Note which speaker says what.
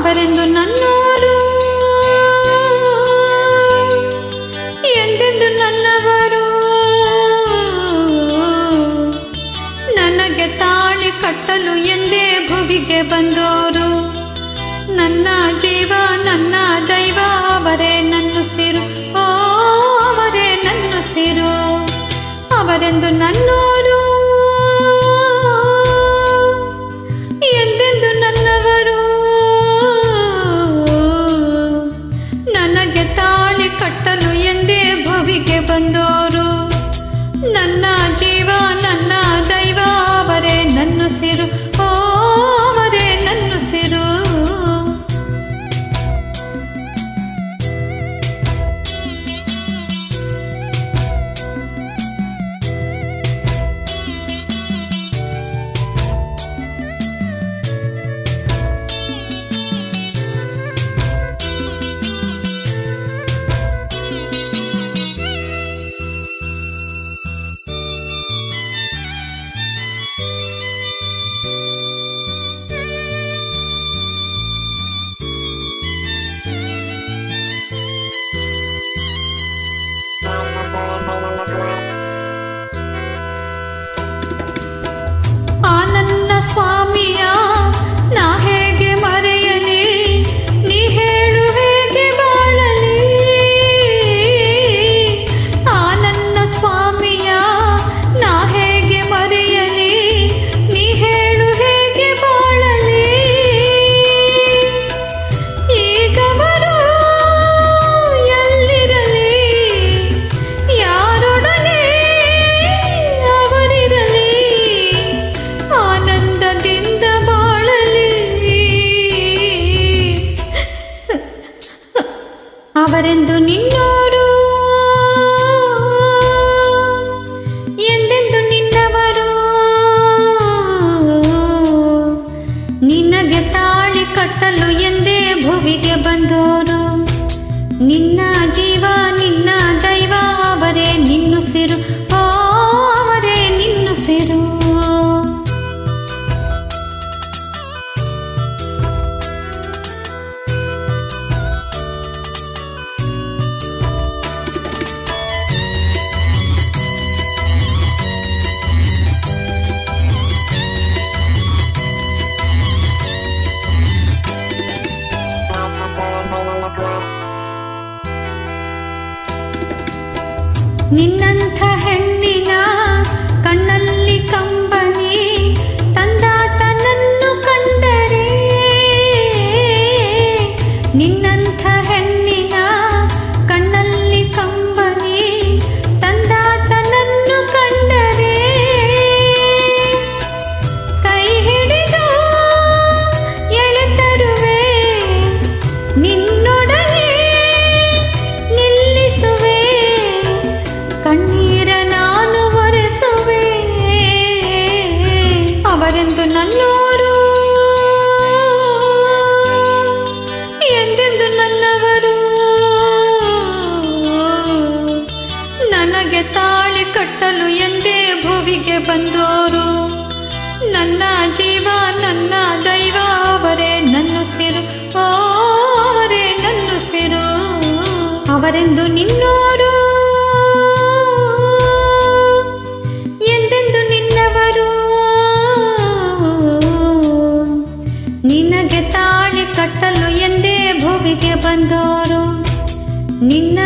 Speaker 1: ಅವರೆಂದು ನನ್ನೋರು, ಎಂದೆಂದು ನನ್ನವರು. ನನಗೆ ತಾಳಿ ಕಟ್ಟಲು ಎಂದೇ ಭುವಿಗೆ ಬಂದೋರು. ನನ್ನ ಜೀವ ನನ್ನ ದೈವ ಅವರೇ ನನ್ನುಸಿರು, ಓ ಅವರೇ ನನ್ನುಸಿರು. ಅವರೆಂದು ನನ್ನೋರು, ಎಂದೆಂದು ನನ್ನವರು. ನನಗೆ ತಾಳಿ ಕಟ್ಟಲು ಎಂದೇ ಭುವಿಗೆ ಬಂದೋರು. ನನ್ನ ಜೀವ ನನ್ನ ದೈವ ಅವರೇ ನನ್ನುಸಿರು, ಓ ಅವರೇ ನನ್ನುಸಿರು. ಆನಂದ ಸ್ವಾಮಿಯ ನಾ ಹೇಗೆ ಮರೆಯಲಿ, ನೀ ಹೇಳು ಹೇಗೆ ಬಾಳಲಿ. ಆನಂದ ಸ್ವಾಮಿಯ ನಾ ಹೇಗೆ ಮರೆಯಲಿ, ನೀ ಹೇಳು ಹೇಗೆ ಬಾಳಲಿ. ಈಗವರು ಎಲ್ಲಿರಲಿ, ಯಾರೊಡನೆ ಅವರಿರಲಿ, ಆನಂದದಿಂದ ಬಾಳಲಿ. ಅವರೆಂದು ನಿನ್ನೋರು, ಎಂದೆಂದು ನಿನ್ನವರು. ನಿನಗೆ ತಾಳಿ ಕಟ್ಟಲು ಎಂದೇ ಭುವಿಗೆ ಬಂದೋರು. ನಿನ್ನ ಜೀವ ನಿನ್ನ ದೈವ ಅವರೇ ನಿನ್ನುಸಿರು, ಓ ಅವರೇ ನಿನ್ನುಸಿರು. ನಿನ್ನಂಥ ಹೆಣ್ಣಿನ ಕಣ್ಣಲ್ಲಿ ಕಂಬನಿ ತಂದಾತ ನನ್ನು ಕಂಡರೆ. ನಿನ್ನಂಥ ಹೆಣ್ಣಿನ ಕಣ್ಣಲ್ಲಿ ಕಂಬನಿ ತಂದಾತ ನನ್ನು ಕಂಡರೆ. ಕೈ ಹಿಡಿದು ಎಳೆತರುವೆ, ನಿನ್ನೊಡನೆ ನಿಲ್ಲಿಸುವೆ, ಕಣ್ಣೀರ ನಾನು ಒರೆಸುವೆ. ಅವರೆಂದು ನನ್ನೋರು, ಎಂದೆಂದು ನನ್ನವರು. ನನಗೆ ತಾಳಿ ಕಟ್ಟಲು ಎಂದೇ ಭುವಿಗೆ ಬಂದೋರು. ನನ್ನ ಜೀವ ನನ್ನ ದೈವ ಅವರೇ ನನ್ನುಸಿರು, ಓ ಅವರೇ ನನ್ನುಸಿರು. ಅವರೆಂದು ನಿನ್ನೋರು, ಎಂದೆಂದು ನಿನ್ನವರು. ನಿನಗೆ ತಾಳಿ ಕಟ್ಟಲು ಎಂದೇ ಭುವಿಗೆ ಬಂದೋರು. ನಿನ್ನ